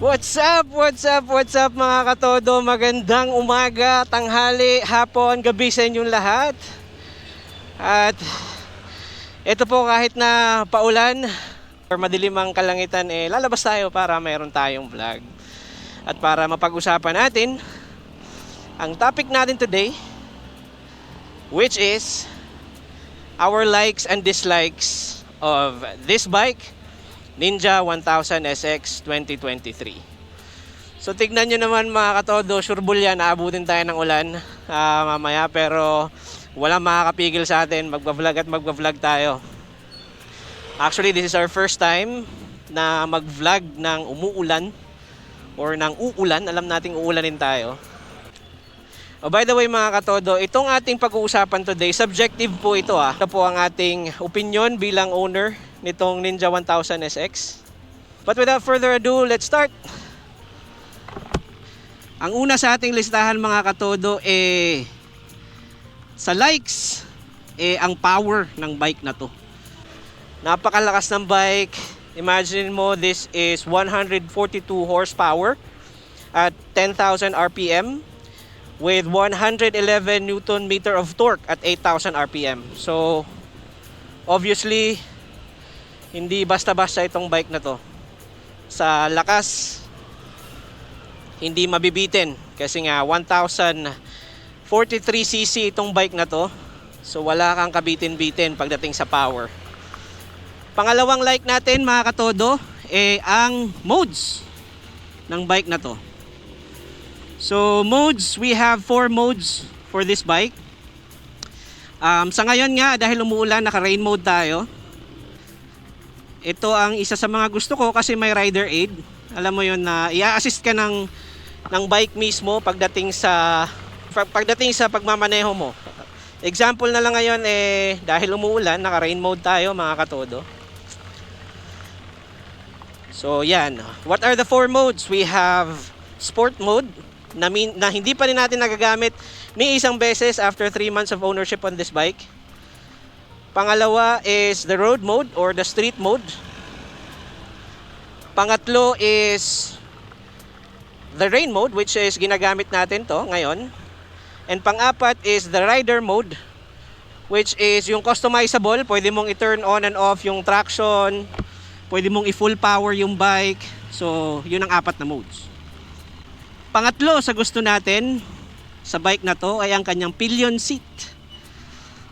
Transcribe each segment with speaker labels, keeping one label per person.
Speaker 1: What's up? What's up? What's up mga katodo? Magandang umaga, tanghali, hapon, gabi sa inyong lahat. At ito po, kahit na paulan or madilim ang kalangitan, lalabas tayo para mayroon tayong vlog. At para mapag-usapan natin ang topic natin today, which is our likes and dislikes of this bike, Ninja 1000 SX 2023. So tignan nyo naman mga katodo, sureball yan, aabutin tayo ng ulan mamaya, pero walang makakapigil sa atin, magbablog tayo. Actually, this is our first time na mag-vlog ng umuulan or ng uulan. Alam nating uulanin tayo. Oh, by the way mga katodo, itong ating pag-uusapan today, subjective po ito. Ito po ang ating opinion bilang owner nitong Ninja 1000 SX. But without further ado, let's start. Ang una sa ating listahan mga katodo, sa likes, ang power ng bike na to. Napakalakas ng bike. Imagine mo, this is 142 horsepower at 10,000 RPM with 111 Newton meter of torque at 8,000 RPM. So obviously hindi basta-basta itong bike na to. Sa lakas, hindi mabibitin kasi nga 1043cc itong bike na to. So wala kang kabitin-bitin pagdating sa power. Pangalawang like natin mga katodo, ang modes ng bike na to. So modes, we have 4 modes for this bike. Sa ngayon nga, dahil umuulan, naka-rain mode tayo. Ito ang isa sa mga gusto ko kasi may rider aid. Alam mo yun na i-assist ka ng bike mismo pagdating sa pagmamaneho mo. Example na lang ngayon, dahil umuulan, naka-rain mode tayo mga katodo. So yan, what are the 4 modes? We have sport mode na hindi pa rin natin nagagamit ni isang beses after 3 months of ownership on this bike. Pangalawa is the road mode or the street mode. Pangatlo is the rain mode, which is ginagamit natin to ngayon. And pang-apat is the rider mode, which is yung customizable. Pwede mong i-turn on and off yung traction. Pwede mong i-full power yung bike. So yun ang 4 na modes. Pangatlo sa gusto natin sa bike na to ay ang kanyang pillion seat.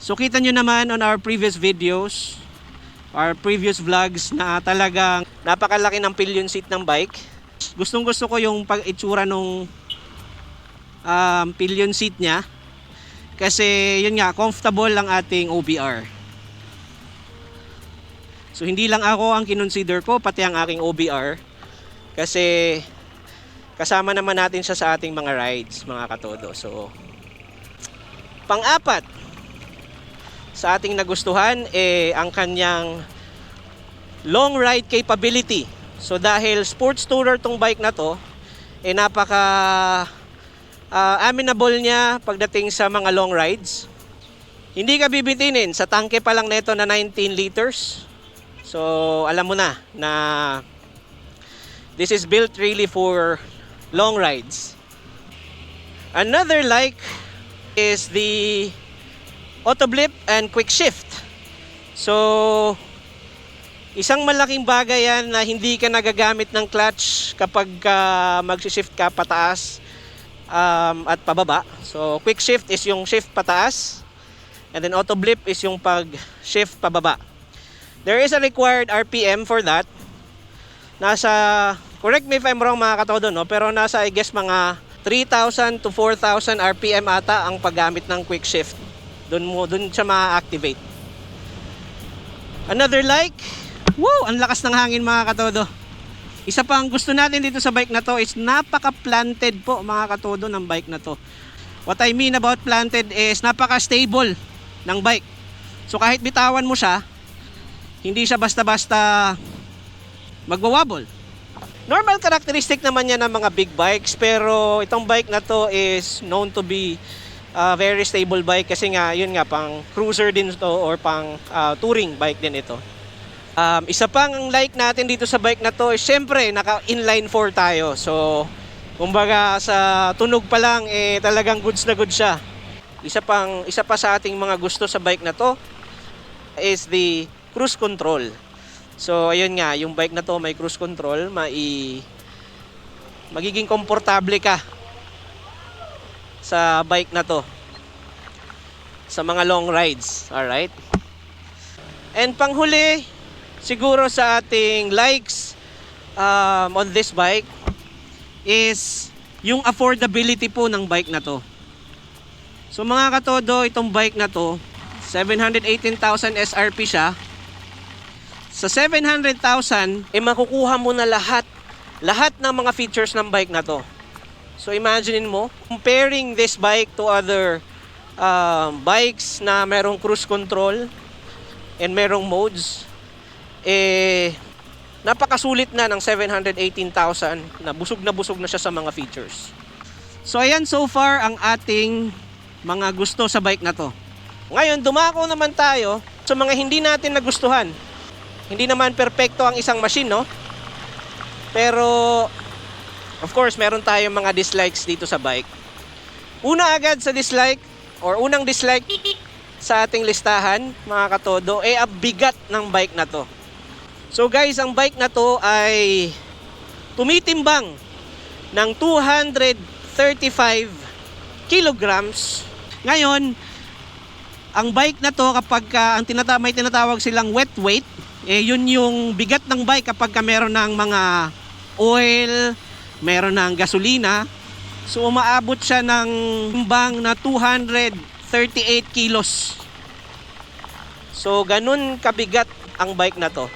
Speaker 1: So kita nyo naman on our previous videos, our previous vlogs, na talagang napakalaki ng pillion seat ng bike. Gustong gusto ko yung pag-itsura nung pillion seat niya. Kasi yun nga, comfortable lang ating OBR. So hindi lang ako ang kinonsider ko, pati ang aking OBR. Kasi kasama naman natin siya sa ating mga rides mga katodo. So pang-apat sa ating nagustuhan, ang kanyang long ride capability. So dahil sports tourer tong bike na to, napaka amenable niya pagdating sa mga long rides. Hindi ka bibitinin, sa tangke pa lang nito na 19 liters. So alam mo na this is built really for long rides. Another like is the auto blip and quick shift. So isang malaking bagay yan na hindi ka nagagamit ng clutch kapag mag-shift ka pataas at pababa. So quick shift is yung shift pataas, and then auto blip is yung pag-shift pababa. There is a required RPM for that. Nasa, correct me if I'm wrong mga katodo, no? Pero nasa I guess mga 3,000 to 4,000 RPM ata ang paggamit ng quick shift. Doon siya ma-activate. Another like, woo, ang lakas ng hangin mga katodo. Isa pa ang gusto natin dito sa bike na to is napaka-planted po mga katodo ng bike na to. What I mean about planted is napaka-stable ng bike. So kahit bitawan mo siya, hindi siya basta-basta magwawabol. Normal characteristic naman yan ng mga big bikes, pero itong bike na to is known to be very stable bike kasi nga yun nga pang cruiser din ito or pang touring bike din ito. Isa pang ang like natin dito sa bike na to, syempre naka inline 4 tayo. So kumbaga sa tunog pa lang talagang goods na goods siya. Isa pa sa ating mga gusto sa bike na to is the cruise control. So ayun nga, yung bike na to may cruise control, magiging komportable ka sa bike na to sa mga long rides, alright? And panghuli, siguro sa ating likes on this bike is yung affordability po ng bike na to. So mga katodo, itong bike na to, 718,000 SRP siya. Sa 700,000, makukuha mo na lahat ng mga features ng bike na to. So imagine mo, comparing this bike to other bikes na merong cruise control and merong modes, napakasulit na ng 718,000 na busog na siya sa mga features. So ayan, so far ang ating mga gusto sa bike na to. Ngayon, dumako naman tayo sa mga hindi natin nagustuhan. Hindi naman perpekto ang isang machine, no? Pero of course, meron tayong mga dislikes dito sa bike. Una agad sa dislike, or unang dislike sa ating listahan, mga katodo, ang bigat ng bike na to. So guys, ang bike na to ay tumitimbang ng 235 kilograms. Ngayon, ang bike na to kapag may tinatawag silang wet weight, yun yung bigat ng bike kapag meron ng mga oil, meron ng gasolina. So umaabot siya ng timbang na 238 kilos. So ganun kabigat ang bike na to,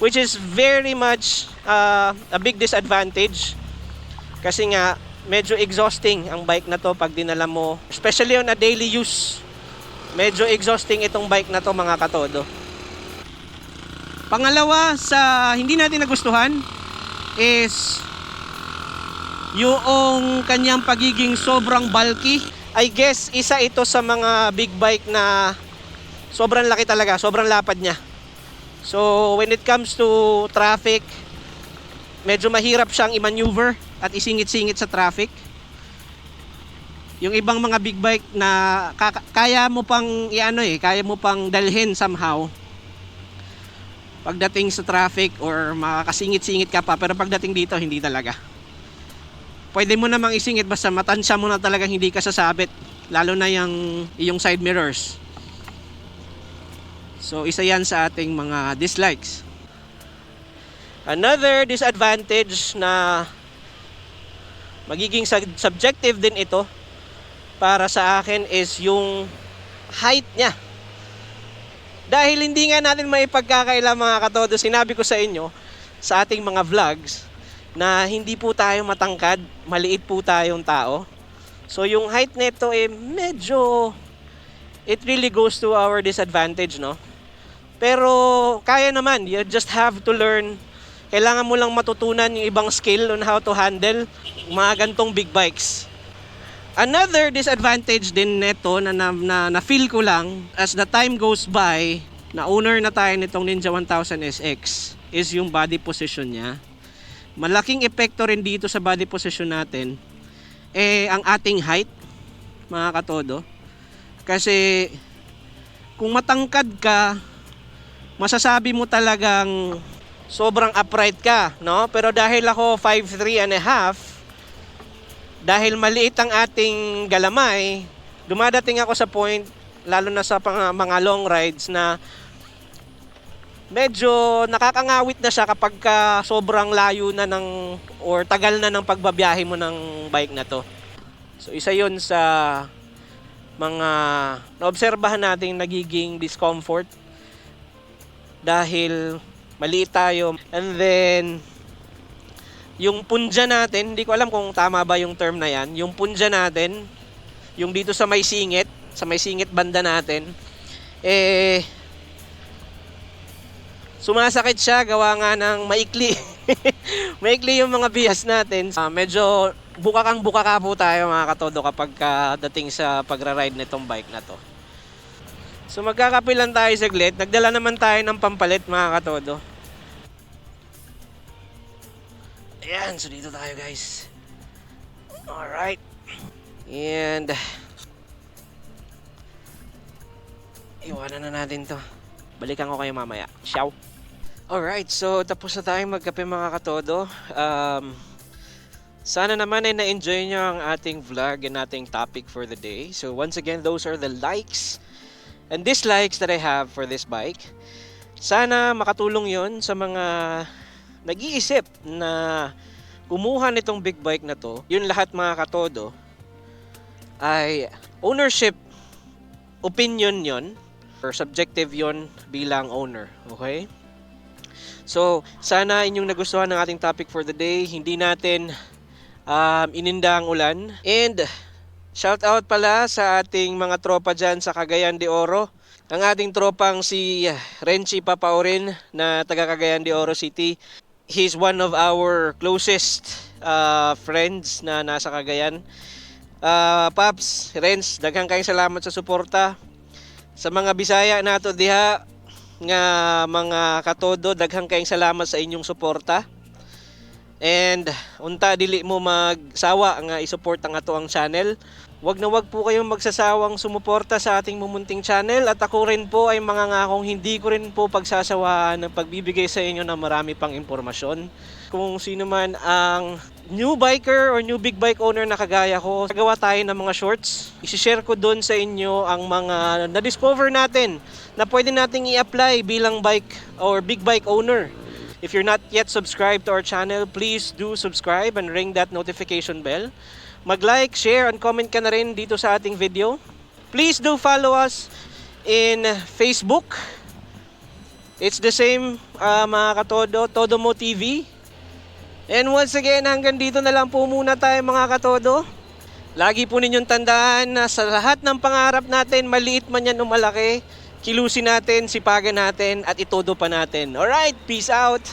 Speaker 1: which is very much a big disadvantage. Kasi nga medyo exhausting ang bike na to pag dinala mo, especially on a daily use. Medyo exhausting itong bike na to, mga katodo. Pangalawa sa hindi natin nagustuhan is yung kanyang pagiging sobrang bulky. I guess isa ito sa mga big bike na sobrang laki talaga, sobrang lapad niya. So when it comes to traffic, medyo mahirap siyang i-maneuver at isingit-singit sa traffic. Yung ibang mga big bike na kaya mo pang kaya mo pang dalhin somehow pagdating sa traffic, or makakasingit-singit ka pa, pero pagdating dito hindi talaga. Pwede mo namang isingit basta matansya mo na talagang hindi ka sasabit, lalo na yung side mirrors. So isa yan sa ating mga dislikes. Another disadvantage na magiging subjective din ito para sa akin is yung height niya. Dahil hindi nga natin maipagkakaila, mga katodo, sinabi ko sa inyo sa ating mga vlogs na hindi po tayo matangkad, maliit po tayong tao. So yung height nito medyo, it really goes to our disadvantage, no? Pero kaya naman, you just have to learn. Kailangan mo lang matutunan yung ibang skill on how to handle mga gantong big bikes. Another disadvantage din neto na feel ko lang as the time goes by, na owner na tayo nitong Ninja 1000 SX, is yung body position niya. Malaking epekto rin dito sa body position natin ang ating height, mga katodo. Kasi kung matangkad ka, masasabi mo talagang sobrang upright ka, no? Pero dahil ako 5'3 and a half, dahil maliit ang ating galamay, dumadating ako sa point, lalo na sa mga long rides, na medyo nakakangawit na siya kapag sobrang layo na or tagal na ng pagbabiyahe mo ng bike na to. So isa yun sa mga naobserbahan nating nagiging discomfort dahil maliit tayo. And then yung punja natin, hindi ko alam kung tama ba yung term na yan, yung punja natin, yung dito sa may singit banda natin, sumasakit siya gawa nga ng maikli. Maikli yung mga bias natin. Medyo buka ka po tayo, mga katodo, kapag dating sa pagra-ride nitong bike na to. So magkakapilan tayo saglit. Nagdala naman tayo ng pampalit, mga katodo. Ayan, so dito tayo guys. Alright. And iwanan na natin to. Balikan ko kayo mamaya. Ciao. Alright, so tapos na tayong magkape mga katodo. Sana naman ay na-enjoy nyo ang ating vlog and ating topic for the day. So once again, those are the likes and dislikes that I have for this bike. Sana makatulong yon sa mga nag-iisip na kumuha nitong big bike na to. Yun lahat mga katodo ay ownership opinion yon or subjective yon bilang owner. Okay? So sana inyong nagustuhan ng ating topic for the day. Hindi natin ininda ang ulan. And shout out pala sa ating mga tropa dyan sa Cagayan de Oro. Ang ating tropang si Renchi Papaurin na taga Cagayan de Oro City. He's one of our closest friends na nasa Cagayan. Paps, Renz, daghang kayong salamat sa suporta. Sa mga Bisaya nato diha nga mga katodo, daghang kayong salamat sa inyong suporta. And unta dili mo magsawa nga i-support ang ato ang channel. Wag na wag po kayong magsasawang sumuporta sa ating mumunting channel at ako rin po ay mangangakong hindi ko rin po pagsasawaan ng pagbibigay sa inyo ng marami pang impormasyon. Kung sino man ang new biker or new big bike owner na kagaya ko, gagawa tayo ng mga shorts. I-share ko doon sa inyo ang mga na-discover natin na pwede nating i-apply bilang bike or big bike owner. If you're not yet subscribed to our channel, please do subscribe and ring that notification bell. Mag-like, share, and comment ka na rin dito sa ating video. Please do follow us in Facebook. It's the same mga katodo, Todomo TV. And once again, hanggang dito na lang po muna tayo mga katodo. Lagi po ninyong tandaan na sa lahat ng pangarap natin, maliit man yan o malaki, kilusin natin, sipagan natin, at itodo pa natin. Alright, peace out!